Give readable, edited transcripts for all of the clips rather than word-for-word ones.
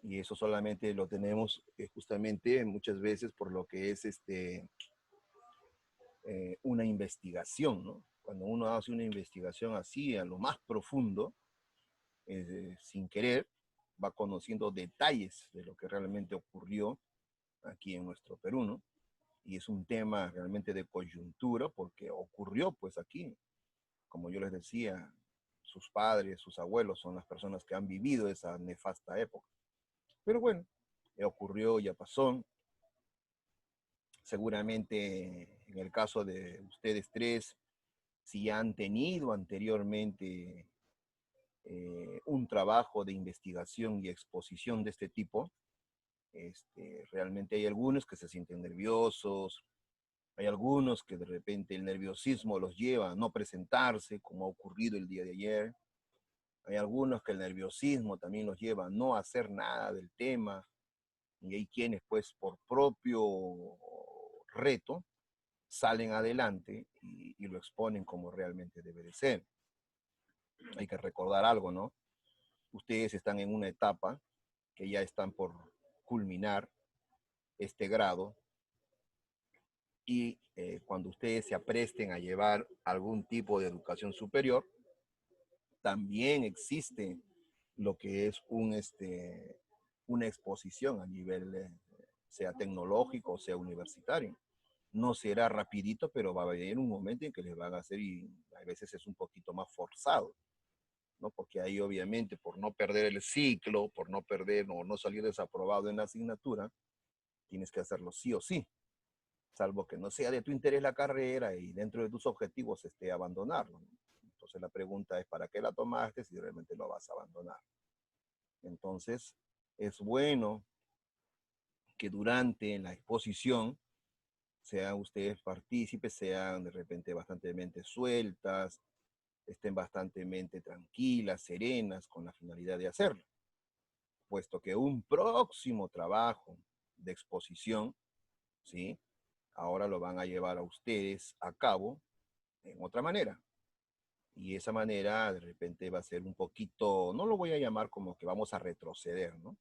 Y eso solamente lo tenemos justamente muchas veces por lo que es una investigación, ¿no? Cuando uno hace una investigación así, a lo más profundo, sin querer, va conociendo detalles de lo que realmente ocurrió aquí en nuestro Perú, ¿no? Y es un tema realmente de coyuntura porque ocurrió pues aquí, como yo les decía, sus padres, sus abuelos son las personas que han vivido esa nefasta época. Pero bueno, ocurrió, ya pasó. Seguramente en el caso de ustedes tres, si han tenido anteriormente un trabajo de investigación y exposición de este tipo, realmente hay algunos que se sienten nerviosos, hay algunos que de repente el nerviosismo los lleva a no presentarse, como ha ocurrido el día de ayer. Hay algunos que el nerviosismo también los lleva a no hacer nada del tema. Y hay quienes, pues, por propio reto, salen adelante y lo exponen como realmente debe de ser. Hay que recordar algo, ¿no? Ustedes están en una etapa que ya están por culminar este grado y cuando ustedes se apresten a llevar algún tipo de educación superior, también existe lo que es una exposición a nivel, sea tecnológico, sea universitario. No será rapidito, pero va a haber un momento en que les van a hacer y a veces es un poquito más forzado, ¿no? Porque ahí obviamente por no perder el ciclo, por no perder o no salir desaprobado en la asignatura, tienes que hacerlo sí o sí, salvo que no sea de tu interés la carrera y dentro de tus objetivos abandonarlo, ¿no? Entonces la pregunta es, ¿para qué la tomaste si realmente lo vas a abandonar? Entonces, es bueno que durante la exposición sean ustedes partícipes, sean de repente bastante sueltas, estén bastante tranquilas, serenas, con la finalidad de hacerlo, puesto que un próximo trabajo de exposición, ¿sí? Ahora lo van a llevar a ustedes a cabo en otra manera. Y esa manera de repente va a ser un poquito, no lo voy a llamar como que vamos a retroceder, ¿no?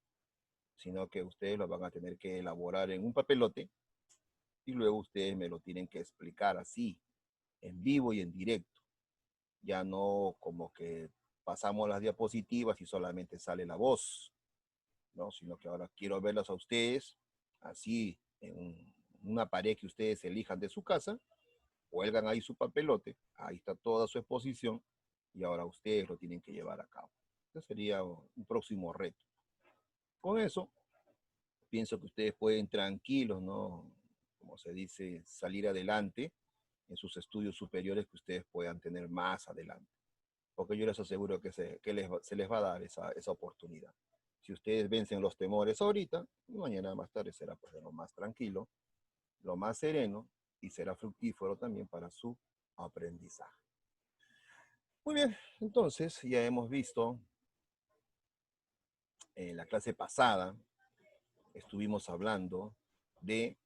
Sino que ustedes lo van a tener que elaborar en un papelote y luego ustedes me lo tienen que explicar así, en vivo y en directo. Ya no como que pasamos las diapositivas y solamente sale la voz, ¿no? Sino que ahora quiero verlos a ustedes así en una pared que ustedes elijan de su casa, cuelgan ahí su papelote, ahí está toda su exposición y ahora ustedes lo tienen que llevar a cabo. Ese sería un próximo reto. Con eso, pienso que ustedes pueden tranquilos, ¿no? Como se dice, salir adelante en sus estudios superiores que ustedes puedan tener más adelante. Porque yo les aseguro que se les va a dar esa oportunidad. Si ustedes vencen los temores ahorita, mañana más tarde será pues lo más tranquilo, lo más sereno y será fructífero también para su aprendizaje. Muy bien, entonces ya hemos visto en la clase pasada, estuvimos hablando de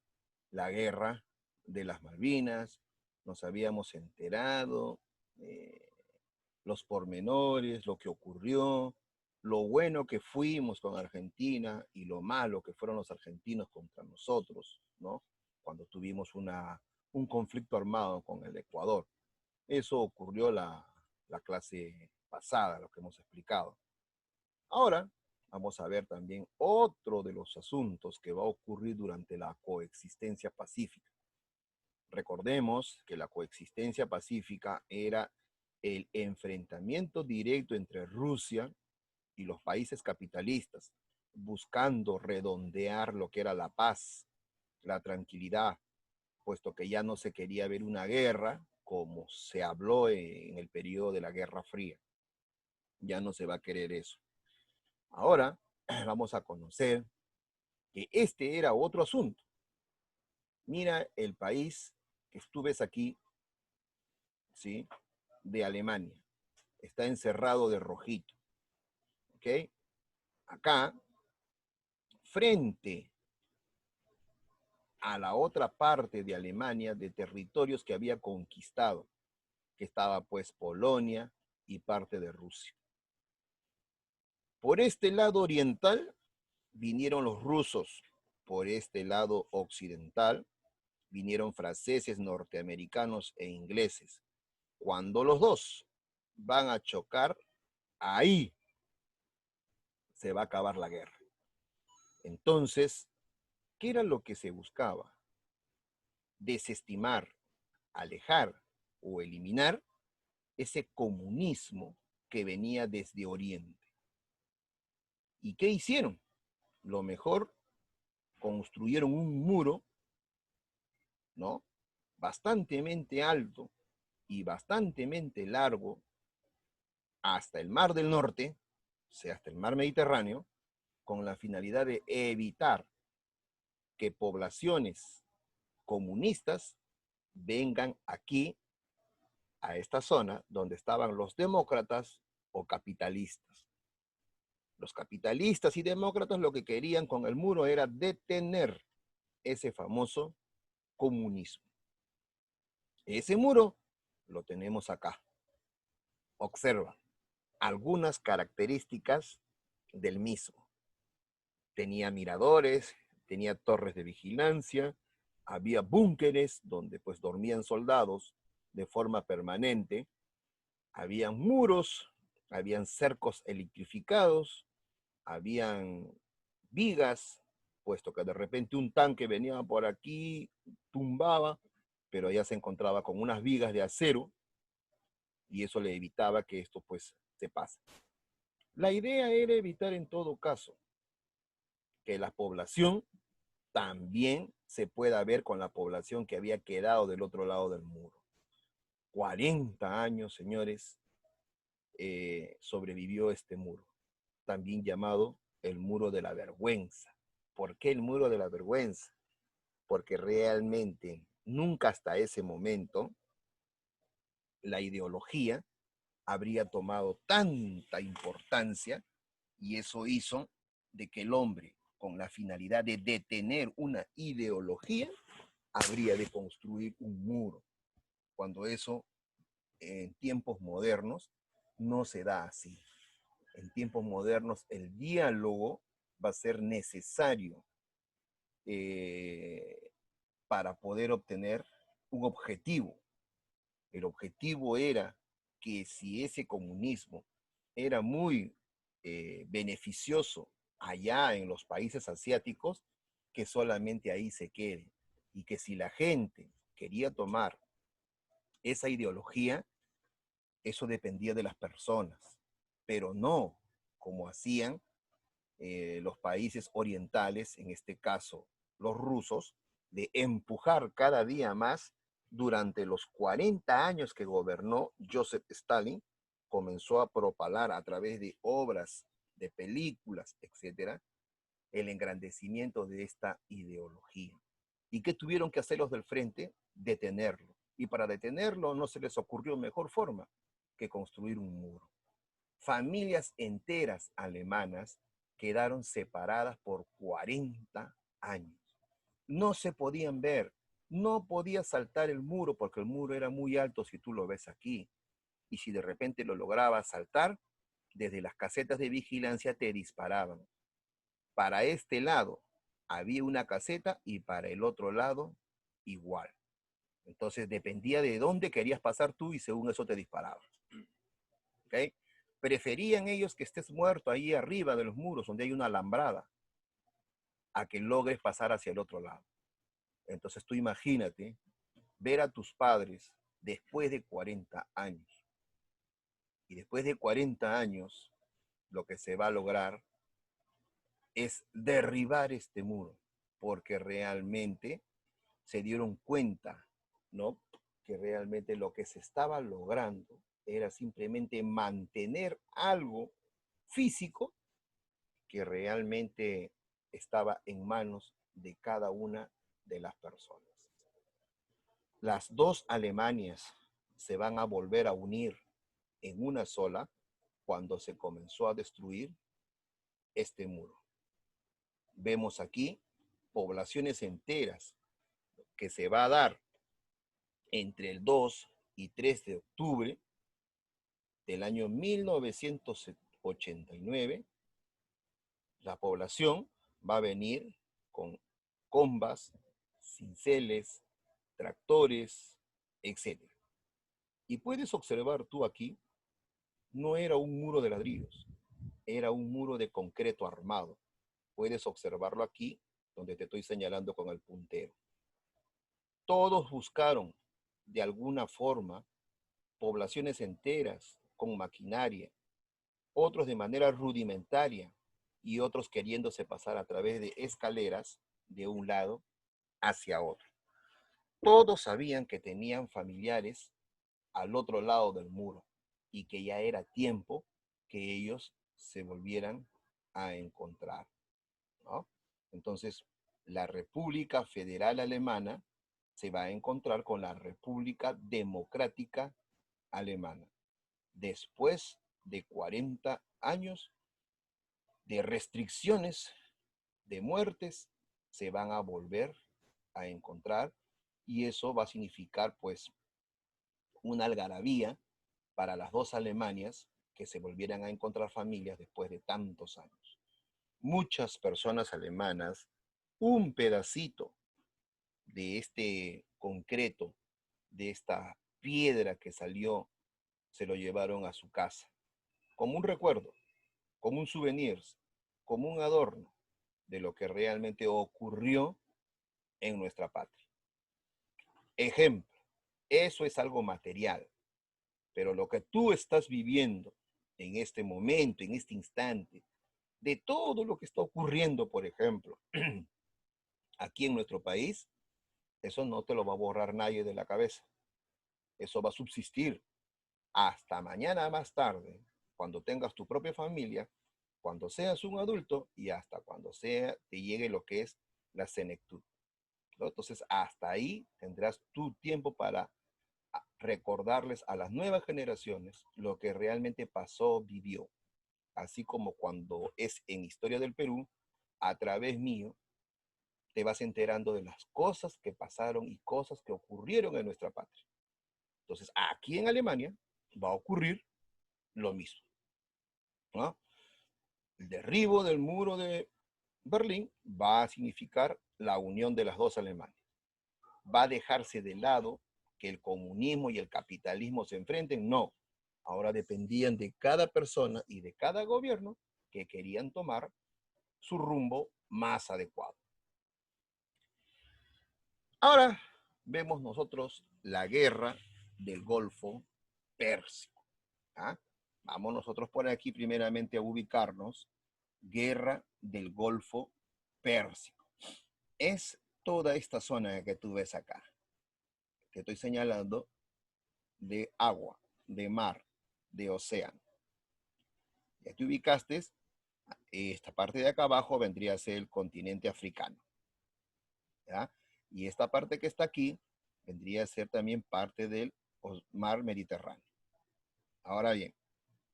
la guerra de las Malvinas, nos habíamos enterado, los pormenores, lo que ocurrió, lo bueno que fuimos con Argentina y lo malo que fueron los argentinos contra nosotros, ¿no? Cuando tuvimos un conflicto armado con el Ecuador. Eso ocurrió la clase pasada, lo que hemos explicado. Ahora vamos a ver también otro de los asuntos que va a ocurrir durante la coexistencia pacífica. Recordemos que la coexistencia pacífica era el enfrentamiento directo entre Rusia y los países capitalistas, buscando redondear lo que era la paz, la tranquilidad, puesto que ya no se quería ver una guerra como se habló en el periodo de la Guerra Fría. Ya no se va a querer eso. Ahora vamos a conocer que este era otro asunto. Mira el país que estuves aquí, ¿sí? De Alemania. Está encerrado de rojito. ¿Ok? Acá, frente a la otra parte de Alemania, de territorios que había conquistado, que estaba pues Polonia y parte de Rusia. Por este lado oriental vinieron los rusos por este lado occidental, vinieron franceses, norteamericanos e ingleses. Cuando los dos van a chocar, ahí se va a acabar la guerra. Entonces, ¿qué era lo que se buscaba? Desestimar, alejar o eliminar ese comunismo que venía desde Oriente. ¿Y qué hicieron? Lo mejor, construyeron un muro, ¿no? Bastantemente alto y bastantemente largo hasta el Mar del Norte, o sea, hasta el Mar Mediterráneo, con la finalidad de evitar que poblaciones comunistas vengan aquí, a esta zona, donde estaban los demócratas o capitalistas. Los capitalistas y demócratas lo que querían con el muro era detener ese famoso comunismo. Ese muro lo tenemos acá. Observa algunas características del mismo. Tenía miradores, tenía torres de vigilancia, había búnkeres donde pues dormían soldados de forma permanente, habían muros, habían cercos electrificados, habían vigas, puesto que de repente un tanque venía por aquí, tumbaba, pero ya se encontraba con unas vigas de acero y eso le evitaba que esto pues se pase. La idea era evitar en todo caso que la población también se pueda ver con la población que había quedado del otro lado del muro. 40 años, señores, sobrevivió este muro, también llamado el muro de la vergüenza. ¿Por qué el muro de la vergüenza? Porque realmente nunca hasta ese momento la ideología habría tomado tanta importancia y eso hizo de que el hombre, con la finalidad de detener una ideología, habría de construir un muro, cuando eso en tiempos modernos no se da así. En tiempos modernos el diálogo va a ser necesario eh, para poder obtener un objetivo. El objetivo era que si ese comunismo era muy beneficioso allá en los países asiáticos, que solamente ahí se quede. Y que si la gente quería tomar esa ideología, eso dependía de las personas, pero no como hacían los países orientales, en este caso los rusos, de empujar cada día más durante los 40 años que gobernó Joseph Stalin, comenzó a propalar a través de obras, de películas, etcétera, el engrandecimiento de esta ideología. ¿Y qué tuvieron que hacer los del frente? Detenerlo. Y para detenerlo no se les ocurrió mejor forma que construir un muro. Familias enteras alemanas quedaron separadas por 40 años. No se podían ver, no podía saltar el muro porque el muro era muy alto si tú lo ves aquí. Y si de repente lo lograbas saltar, desde las casetas de vigilancia te disparaban. Para este lado había una caseta y para el otro lado igual. Entonces dependía de dónde querías pasar tú y según eso te disparaban. ¿Okay? Preferían ellos que estés muerto ahí arriba de los muros donde hay una alambrada a que logres pasar hacia el otro lado. Entonces tú imagínate ver a tus padres después de 40 años. Y después de 40 años lo que se va a lograr es derribar este muro, porque realmente se dieron cuenta, ¿no? Que realmente lo que se estaba logrando era simplemente mantener algo físico que realmente estaba en manos de cada una de las personas. Las dos Alemanias se van a volver a unir en una sola cuando se comenzó a destruir este muro. Vemos aquí poblaciones enteras que se va a dar entre el 2 y 3 de octubre del año 1989. La población va a venir con combas, cinceles, tractores, etc. Y puedes observar tú aquí, no era un muro de ladrillos, era un muro de concreto armado. Puedes observarlo aquí, donde te estoy señalando con el puntero. Todos buscaron, de alguna forma, poblaciones enteras con maquinaria, otros de manera rudimentaria y otros queriéndose pasar a través de escaleras de un lado hacia otro. Todos sabían que tenían familiares al otro lado del muro y que ya era tiempo que ellos se volvieran a encontrar, ¿no? Entonces, la República Federal Alemana se va a encontrar con la República Democrática Alemana después de 40 años de restricciones, de muertes, se van a volver a encontrar y eso va a significar pues una algarabía para las dos Alemanias que se volvieran a encontrar familias después de tantos años. Muchas personas alemanas, un pedacito de este concreto, de esta piedra que salió, se lo llevaron a su casa, como un recuerdo, como un souvenir, como un adorno de lo que realmente ocurrió en nuestra patria. Ejemplo, eso es algo material, pero lo que tú estás viviendo en este momento, en este instante, de todo lo que está ocurriendo, por ejemplo, aquí en nuestro país, eso no te lo va a borrar nadie de la cabeza. Eso va a subsistir hasta mañana más tarde, cuando tengas tu propia familia, cuando seas un adulto y hasta cuando te llegue lo que es la senectud, ¿no? Entonces, hasta ahí tendrás tu tiempo para recordarles a las nuevas generaciones lo que realmente pasó, vivió. Así como cuando es en Historia del Perú, a través mío, te vas enterando de las cosas que pasaron y cosas que ocurrieron en nuestra patria. Entonces, aquí en Alemania va a ocurrir lo mismo, ¿no? El derribo del muro de Berlín va a significar la unión de las dos Alemanias. Va a dejarse de lado que el comunismo y el capitalismo se enfrenten, no. Ahora dependían de cada persona y de cada gobierno que querían tomar su rumbo más adecuado. Ahora vemos nosotros la guerra del Golfo Pérsico. ¿Ah? Vamos nosotros por aquí primeramente a ubicarnos. Guerra del Golfo Pérsico. Es toda esta zona que tú ves acá, que estoy señalando, de agua, de mar, de océano. Ya te ubicaste, esta parte de acá abajo vendría a ser el continente africano, ¿ya? Y esta parte que está aquí vendría a ser también parte del mar Mediterráneo. Ahora bien,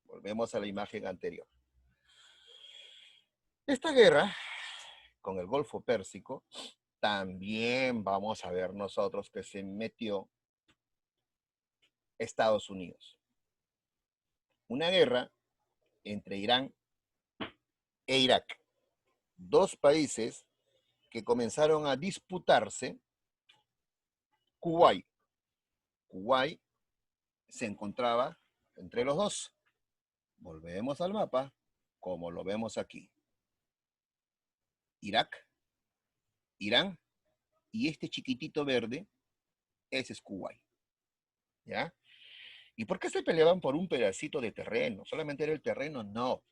volvemos a la imagen anterior. Esta guerra con el Golfo Pérsico, también vamos a ver nosotros que se metió Estados Unidos. Una guerra entre Irán e Irak. Dos países que comenzaron a disputarse Kuwait. Kuwait se encontraba entre los dos. Volvemos al mapa, como lo vemos aquí. Irak, Irán y este chiquitito verde, ese es Kuwait. ¿Ya? ¿Y por qué se peleaban por un pedacito de terreno? ¿Solamente era el terreno? No.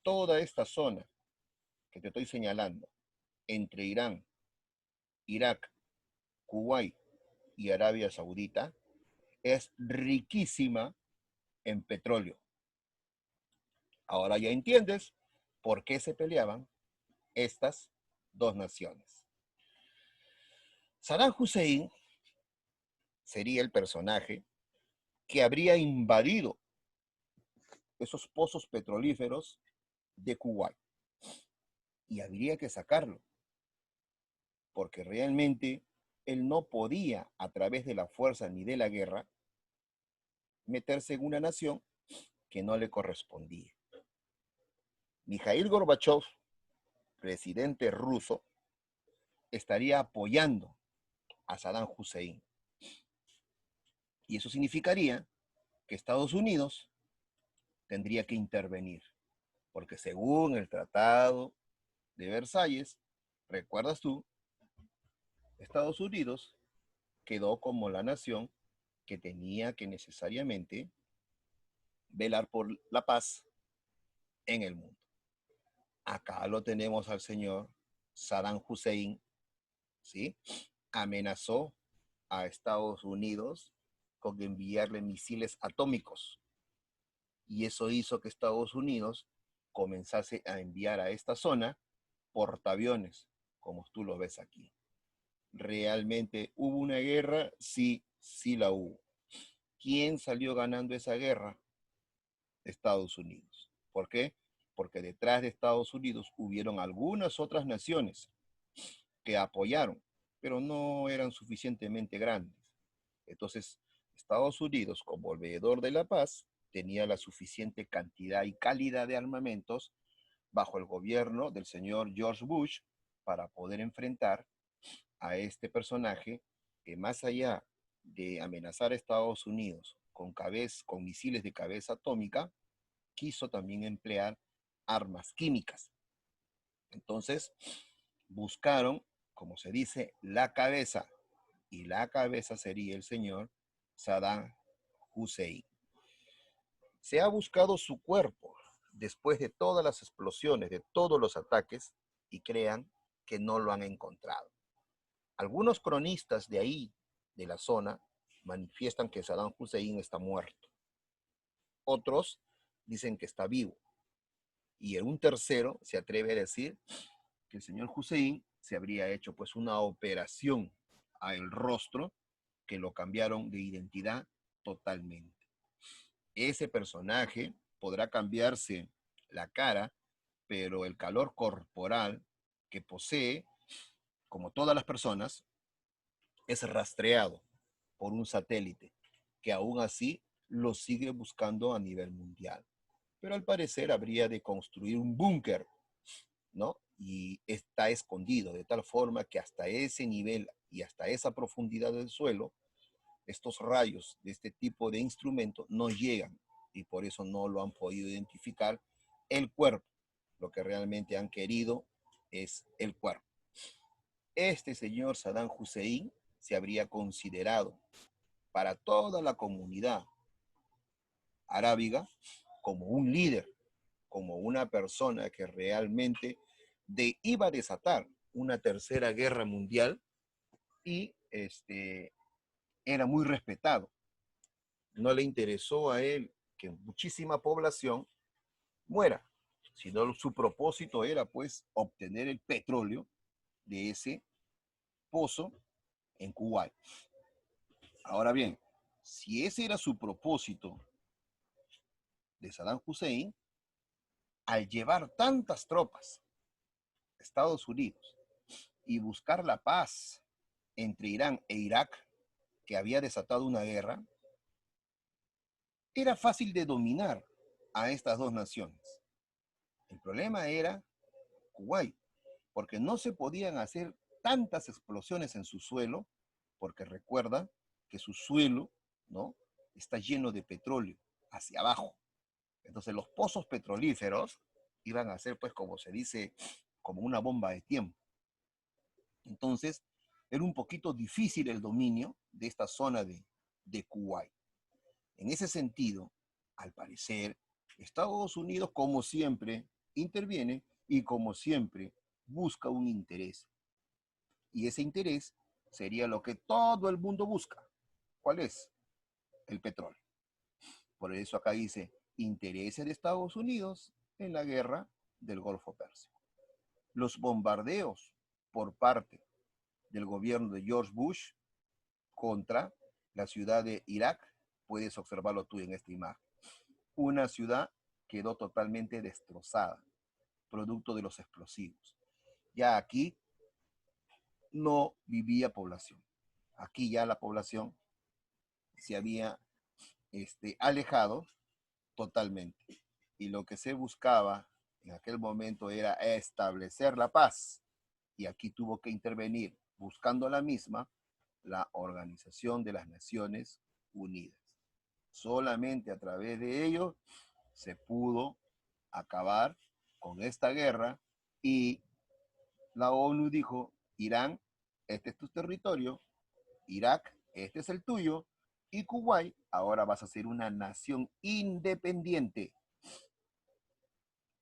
Toda esta zona que te estoy señalando, entre Irán, Irak, Kuwait y Arabia Saudita, es riquísima en petróleo. Ahora ya entiendes por qué se peleaban estas dos naciones. Saddam Hussein sería el personaje que habría invadido esos pozos petrolíferos de Kuwait y habría que sacarlo, porque realmente él no podía, a través de la fuerza ni de la guerra, meterse en una nación que no le correspondía. Mikhail Gorbachev, presidente ruso estaría apoyando a Saddam Hussein. Y eso significaría que Estados Unidos tendría que intervenir, porque según el Tratado de Versalles, ¿recuerdas tú? Estados Unidos quedó como la nación que tenía que necesariamente velar por la paz en el mundo. Acá lo tenemos al señor Saddam Hussein, ¿sí? Amenazó a Estados Unidos con enviarle misiles atómicos. Y eso hizo que Estados Unidos comenzase a enviar a esta zona portaaviones, como tú lo ves aquí. ¿Realmente hubo una guerra? Sí, sí la hubo. ¿Quién salió ganando esa guerra? Estados Unidos. ¿Por qué? Porque detrás de Estados Unidos hubieron algunas otras naciones que apoyaron, pero no eran suficientemente grandes. Entonces, Estados Unidos, como veedor de la paz, tenía la suficiente cantidad y calidad de armamentos bajo el gobierno del señor George Bush para poder enfrentar a este personaje que, más allá de amenazar a Estados Unidos con misiles de cabeza atómica, quiso también emplear armas químicas. Entonces, buscaron, como se dice, la cabeza, y la cabeza sería el señor Saddam Hussein. Se ha buscado su cuerpo después de todas las explosiones, de todos los ataques, y crean que no lo han encontrado. Algunos cronistas de ahí, de la zona, manifiestan que Saddam Hussein está muerto. Otros dicen que está vivo. Y un tercero se atreve a decir que el señor Hussein se habría hecho pues una operación al rostro que lo cambiaron de identidad totalmente. Ese personaje podrá cambiarse la cara, pero el calor corporal que posee, como todas las personas, es rastreado por un satélite que aún así lo sigue buscando a nivel mundial. Pero al parecer habría de construir un búnker, ¿no? Y está escondido de tal forma que hasta ese nivel y hasta esa profundidad del suelo, estos rayos de este tipo de instrumento no llegan y por eso no lo han podido identificar el cuerpo. Lo que realmente han querido es el cuerpo. Este señor Saddam Hussein se habría considerado para toda la comunidad arábiga como un líder, como una persona que realmente iba a desatar una tercera guerra mundial y era muy respetado. No le interesó a él que muchísima población muera, sino su propósito era pues obtener el petróleo de ese pozo en Kuwait. Ahora bien, si ese era su propósito de Saddam Hussein, al llevar tantas tropas a Estados Unidos y buscar la paz entre Irán e Irak, que había desatado una guerra, era fácil de dominar a estas dos naciones. El problema era Kuwait, porque no se podían hacer tantas explosiones en su suelo, porque recuerda que su suelo, ¿no?, está lleno de petróleo hacia abajo. Entonces los pozos petrolíferos iban a ser, pues, como se dice, como una bomba de tiempo. Entonces, era un poquito difícil el dominio de esta zona de Kuwait. En ese sentido, al parecer, Estados Unidos, como siempre, interviene y como siempre busca un interés. Y ese interés sería lo que todo el mundo busca. ¿Cuál es? El petróleo. Por eso acá dice, intereses de Estados Unidos en la guerra del Golfo Pérsico. Los bombardeos por parte del gobierno de George Bush contra la ciudad de Irak, puedes observarlo tú en esta imagen. Una ciudad quedó totalmente destrozada, producto de los explosivos. Ya aquí no vivía población. Aquí ya la población se había alejado totalmente. Y lo que se buscaba en aquel momento era establecer la paz. Y aquí tuvo que intervenir, buscando la misma, la Organización de las Naciones Unidas. Solamente a través de ello se pudo acabar con esta guerra y la ONU dijo, Irán, este es tu territorio, Irak, este es el tuyo, y Kuwait, ahora vas a ser una nación independiente.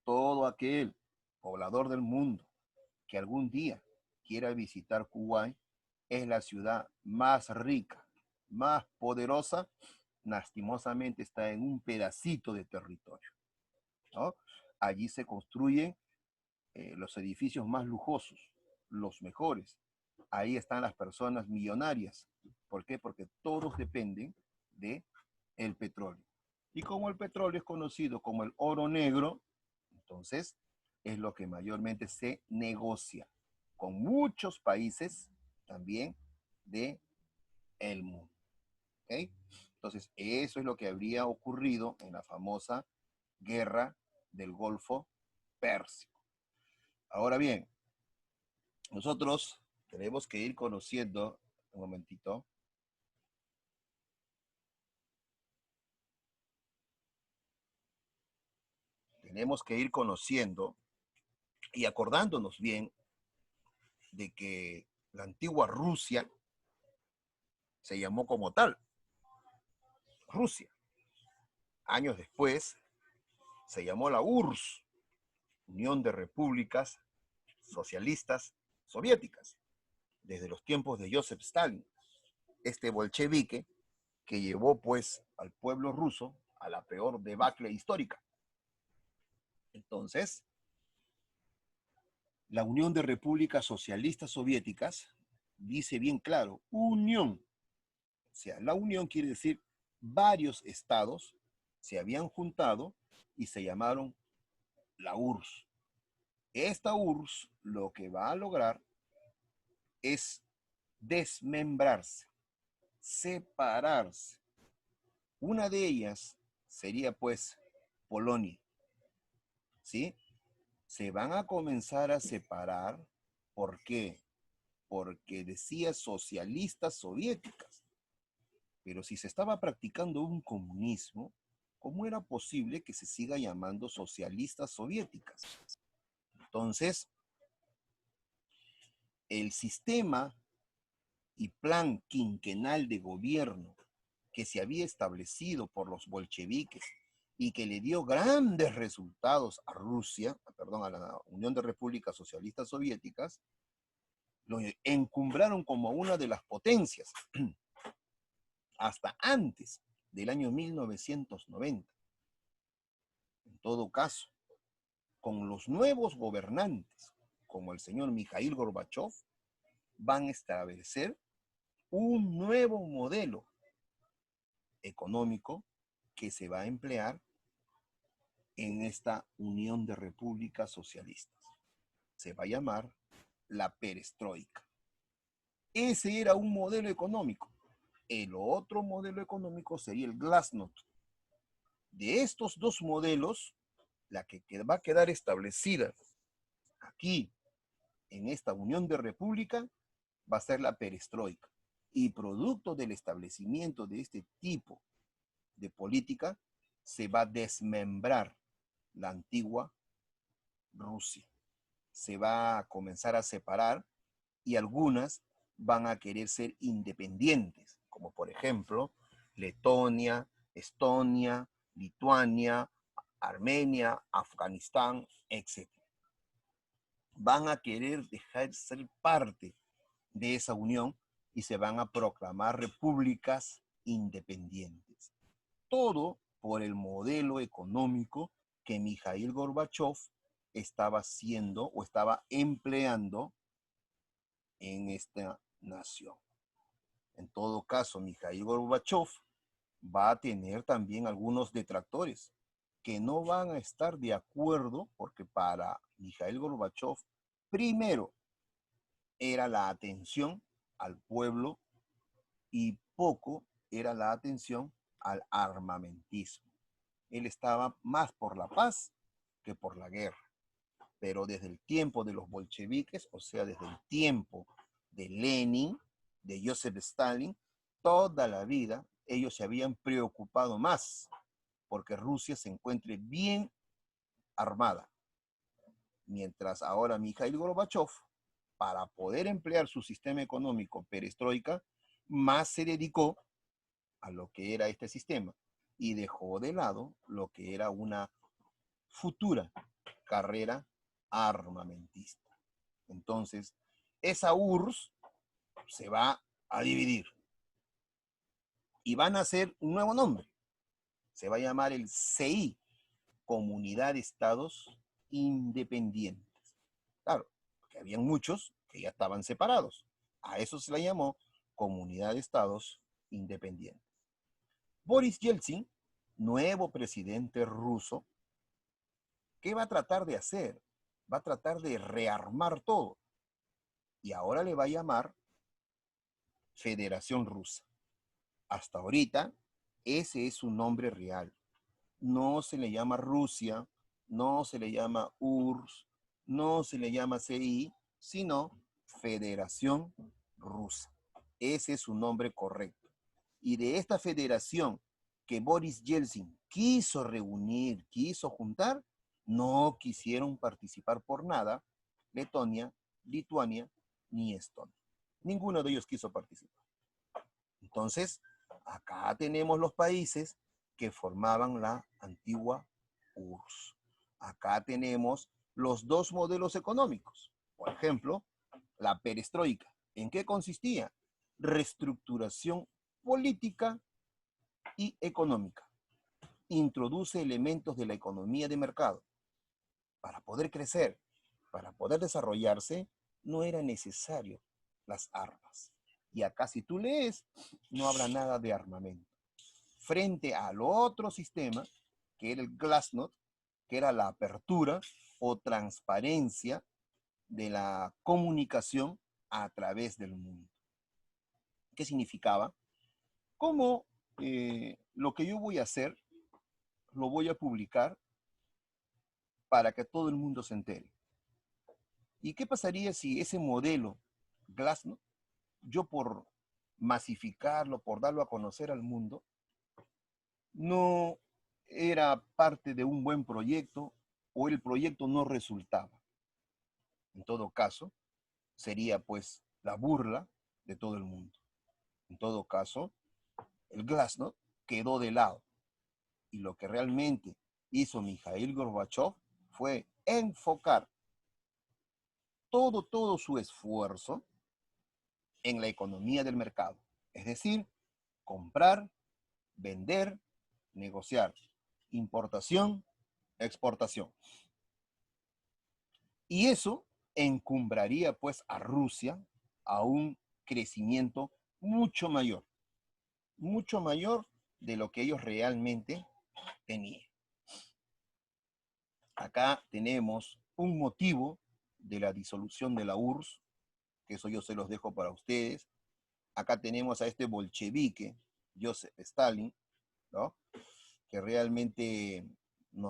Todo aquel poblador del mundo que algún día quiera visitar Kuwait es la ciudad más rica, más poderosa, lastimosamente está en un pedacito de territorio, ¿no? Allí se construyen los edificios más lujosos, los mejores. Ahí están las personas millonarias. ¿Por qué? Porque todos dependen de el petróleo. Y como el petróleo es conocido como el oro negro, entonces es lo que mayormente se negocia con muchos países también de el mundo. ¿Okay? Entonces, eso es lo que habría ocurrido en la famosa guerra del Golfo Pérsico. Ahora bien, nosotros tenemos que ir conociendo, un momentito, tenemos que ir conociendo y acordándonos bien de que la antigua Rusia se llamó como tal, Rusia. Años después se llamó la URSS, Unión de Repúblicas Socialistas Soviéticas, desde los tiempos de Joseph Stalin, este bolchevique que llevó pues al pueblo ruso a la peor debacle histórica. Entonces, la Unión de Repúblicas Socialistas Soviéticas dice bien claro, unión. O sea, la unión quiere decir varios estados se habían juntado y se llamaron la URSS. Esta URSS lo que va a lograr es desmembrarse, separarse. Una de ellas sería pues Polonia, ¿sí? Se van a comenzar a separar. ¿Por qué? Porque decía socialistas soviéticas. Pero si se estaba practicando un comunismo, ¿cómo era posible que se siga llamando socialistas soviéticas? Entonces, el sistema y plan quinquenal de gobierno que se había establecido por los bolcheviques y que le dio grandes resultados a Rusia, perdón, a la Unión de Repúblicas Socialistas Soviéticas, lo encumbraron como una de las potencias hasta antes del año 1990. En todo caso, con los nuevos gobernantes, como el señor Mikhail Gorbachev, van a establecer un nuevo modelo económico que se va a emplear en esta Unión de Repúblicas Socialistas. Se va a llamar la perestroika. Ese era un modelo económico. El otro modelo económico sería el glasnost. De estos dos modelos, la que va a quedar establecida aquí en esta Unión de República va a ser la perestroika. Y producto del establecimiento de este tipo de política, se va a desmembrar la antigua Rusia. Se va a comenzar a separar y algunas van a querer ser independientes, como por ejemplo Letonia, Estonia, Lituania, Armenia, Afganistán, etc. Van a querer dejar de ser parte de esa unión y se van a proclamar repúblicas independientes. Todo por el modelo económico que Mikhail Gorbachev estaba haciendo o estaba empleando en esta nación. En todo caso, Mikhail Gorbachev va a tener también algunos detractores que no van a estar de acuerdo porque para Mikhail Gorbachev, primero era la atención al pueblo y poco era la atención al armamentismo. Él estaba más por la paz que por la guerra. pero desde el tiempo de los bolcheviques, o sea, desde el tiempo de Lenin, de Joseph Stalin, toda la vida ellos se habían preocupado más porque Rusia se encuentre bien armada. Mientras ahora Mikhail Gorbachev, para poder emplear su sistema económico perestroika, más se dedicó a lo que era este sistema y dejó de lado lo que era una futura carrera armamentista. Entonces, esa URSS se va a dividir y van a hacer un nuevo nombre. Se va a llamar el CI, Comunidad de Estados Independientes. Claro, porque habían muchos que ya estaban separados. A eso se le llamó Comunidad de Estados Independientes. Boris Yeltsin, nuevo presidente ruso, ¿qué va a tratar de hacer? Va a tratar de rearmar todo. Y ahora le va a llamar Federación Rusa. Hasta ahorita, ese es su nombre real. No se le llama Rusia, no se le llama URSS, no se le llama CI, sino Federación Rusa. Ese es su nombre correcto. Y de esta federación que Boris Yeltsin quiso reunir, quiso juntar, no quisieron participar por nada Letonia, Lituania ni Estonia. Ninguno de ellos quiso participar. Entonces, acá tenemos los países que formaban la antigua URSS. Acá tenemos los dos modelos económicos. Por ejemplo, la perestroika. ¿En qué consistía? Reestructuración política y económica. Introduce elementos de la economía de mercado. Para poder crecer, para poder desarrollarse, no era necesario las armas. Y acá si tú lees, no habrá nada de armamento. Frente al otro sistema, que era el Glasnost, que era la apertura o transparencia de la comunicación a través del mundo. ¿Qué significaba? Como lo que yo voy a hacer, lo voy a publicar para que todo el mundo se entere. ¿Y qué pasaría si ese modelo Glasnost, yo por masificarlo, por darlo a conocer al mundo, no era parte de un buen proyecto o el proyecto no resultaba? En todo caso, sería pues la burla de todo el mundo. En todo caso, el Glasnost quedó de lado. Y lo que realmente hizo Mikhail Gorbachev fue enfocar todo su esfuerzo en la economía del mercado. Es decir, comprar, vender, negociar, importación, exportación. Y eso encumbraría pues a Rusia a un crecimiento mucho mayor de lo que ellos realmente tenían. Acá tenemos un motivo de la disolución de la URSS, que eso yo se los dejo para ustedes. Acá tenemos a este bolchevique, Joseph Stalin, ¿no? Que realmente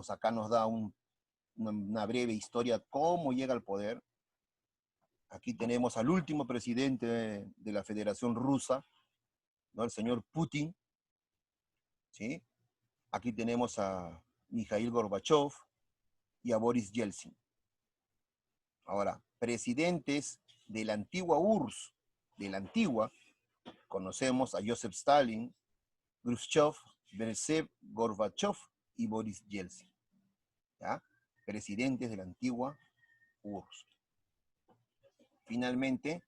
acá nos da una breve historia cómo llega al poder. Aquí tenemos al último presidente de la Federación Rusa, ¿no? El señor Putin, ¿sí? Aquí tenemos a Mikhail Gorbachev y a Boris Yeltsin. Ahora, presidentes de la antigua URSS, de la antigua, conocemos a Joseph Stalin, Khrushchev, Belzev, Gorbachev y Boris Yeltsin, ¿ya? Presidentes de la antigua URSS. Finalmente,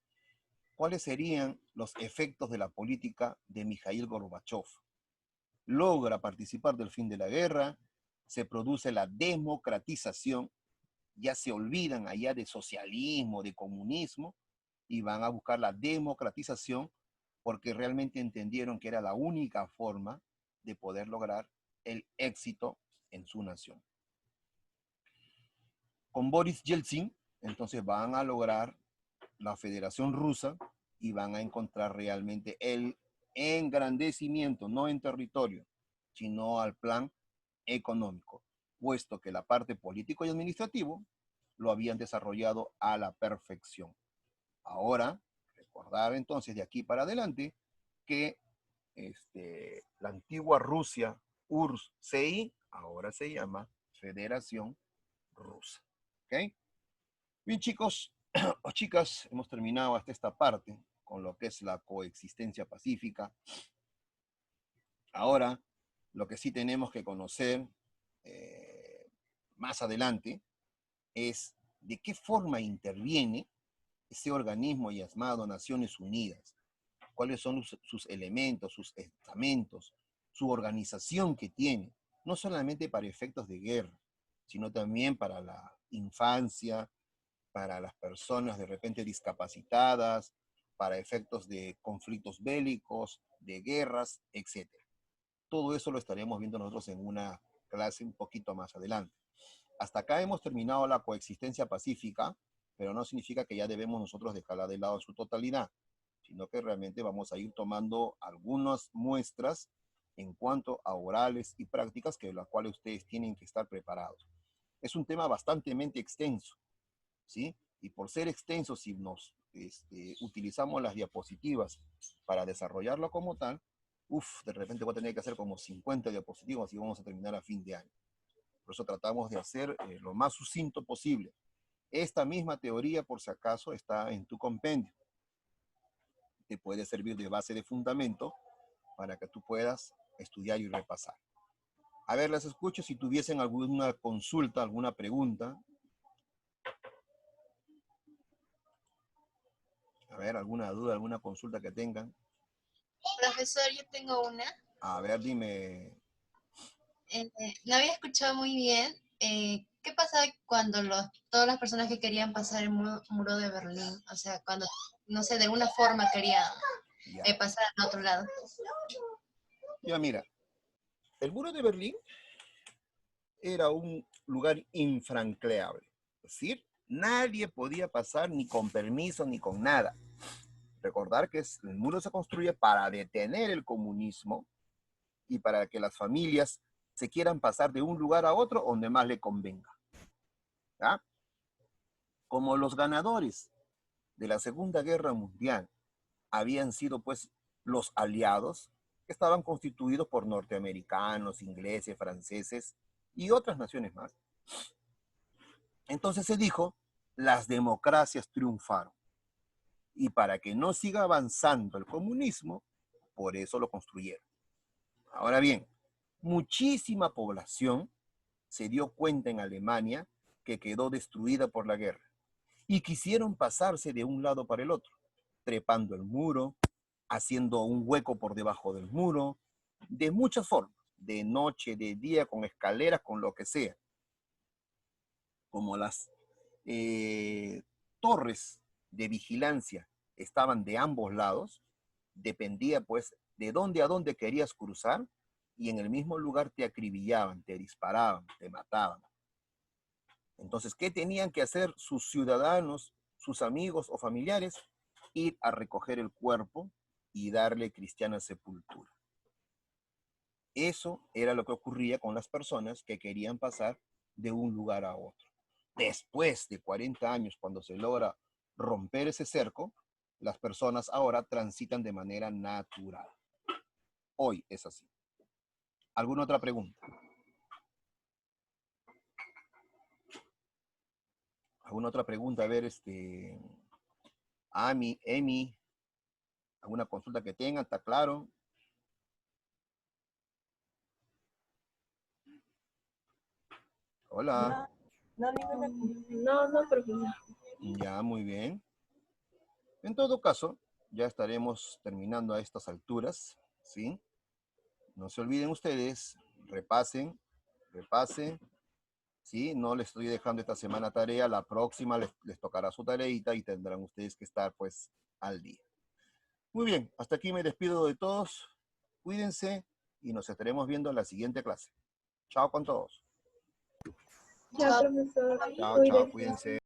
¿cuáles serían los efectos de la política de Mikhail Gorbachev? Logra participar del fin de la guerra, se produce la democratización, ya se olvidan allá de socialismo, de comunismo, y van a buscar la democratización porque realmente entendieron que era la única forma de poder lograr el éxito en su nación. Con Boris Yeltsin, entonces van a lograr la Federación Rusa y van a encontrar realmente el engrandecimiento, no en territorio, sino al plan económico, puesto que la parte político y administrativo lo habían desarrollado a la perfección. Ahora, recordar entonces de aquí para adelante que la antigua Rusia, URSS, ahora se llama Federación Rusa. ¿Ok? Bien, chicos o chicas, hemos terminado hasta esta parte con lo que es la coexistencia pacífica. Ahora, lo que sí tenemos que conocer más adelante es de qué forma interviene ese organismo llamado Naciones Unidas, cuáles son sus elementos, sus estamentos, su organización que tiene, no solamente para efectos de guerra, sino también para la infancia, para las personas de repente discapacitadas, para efectos de conflictos bélicos, de guerras, etc. Todo eso lo estaremos viendo nosotros en una clase un poquito más adelante. Hasta acá hemos terminado la coexistencia pacífica, pero no significa que ya debemos nosotros dejarla de lado en su totalidad, sino que realmente vamos a ir tomando algunas muestras en cuanto a orales y prácticas que las cuales ustedes tienen que estar preparados. Es un tema bastante extenso, ¿sí? Y por ser extenso, si nos utilizamos las diapositivas para desarrollarlo como tal, de repente voy a tener que hacer como 50 diapositivas y vamos a terminar a fin de año. Por eso tratamos de hacer lo más sucinto posible. Esta misma teoría, por si acaso, está en tu compendio. Te puede servir de base de fundamento para que tú puedas estudiar y repasar. A ver, las escucho si tuviesen alguna consulta, alguna pregunta. A ver, alguna duda, alguna consulta que tengan. Profesor, yo tengo una. A ver, dime. No había escuchado muy bien. ¿Qué pasaba cuando todas las personas que querían pasar el muro de Berlín, o sea, cuando, no sé, de alguna forma querían pasar al otro lado? Ya, mira, el muro de Berlín era un lugar infranqueable. Es decir, nadie podía pasar ni con permiso ni con nada. Recordar que el muro se construye para detener el comunismo y para que las familias se quieran pasar de un lugar a otro donde más le convenga. ¿Ya? Como los ganadores de la Segunda Guerra Mundial habían sido pues los aliados, que estaban constituidos por norteamericanos, ingleses, franceses y otras naciones más. Entonces se dijo, las democracias triunfaron. Y para que no siga avanzando el comunismo, por eso lo construyeron. Ahora bien, muchísima población se dio cuenta en Alemania que quedó destruida por la guerra y quisieron pasarse de un lado para el otro, trepando el muro, haciendo un hueco por debajo del muro, de muchas formas, de noche, de día, con escaleras, con lo que sea. Como las torres de vigilancia estaban de ambos lados, dependía pues de dónde a dónde querías cruzar y en el mismo lugar te acribillaban, te disparaban, te mataban. Entonces, ¿qué tenían que hacer sus ciudadanos, sus amigos o familiares? Ir a recoger el cuerpo y darle cristiana sepultura. Eso era lo que ocurría con las personas que querían pasar de un lugar a otro. Después de 40 años, cuando se logra romper ese cerco, las personas ahora transitan de manera natural. Hoy es así. ¿Alguna otra pregunta? ¿Alguna otra pregunta? A ver, Ami, Emi, ¿alguna consulta que tengan? ¿Está claro? Hola. No, profesor. Ya, muy bien. En todo caso, ya estaremos terminando a estas alturas, ¿sí? No se olviden ustedes, repasen, ¿sí? No les estoy dejando esta semana tarea, la próxima les tocará su tareita y tendrán ustedes que estar, pues, al día. Muy bien, hasta aquí me despido de todos. Cuídense y nos estaremos viendo en la siguiente clase. Chao con todos. Chao, profesor. Chao, chao, Cuídese. cuídense.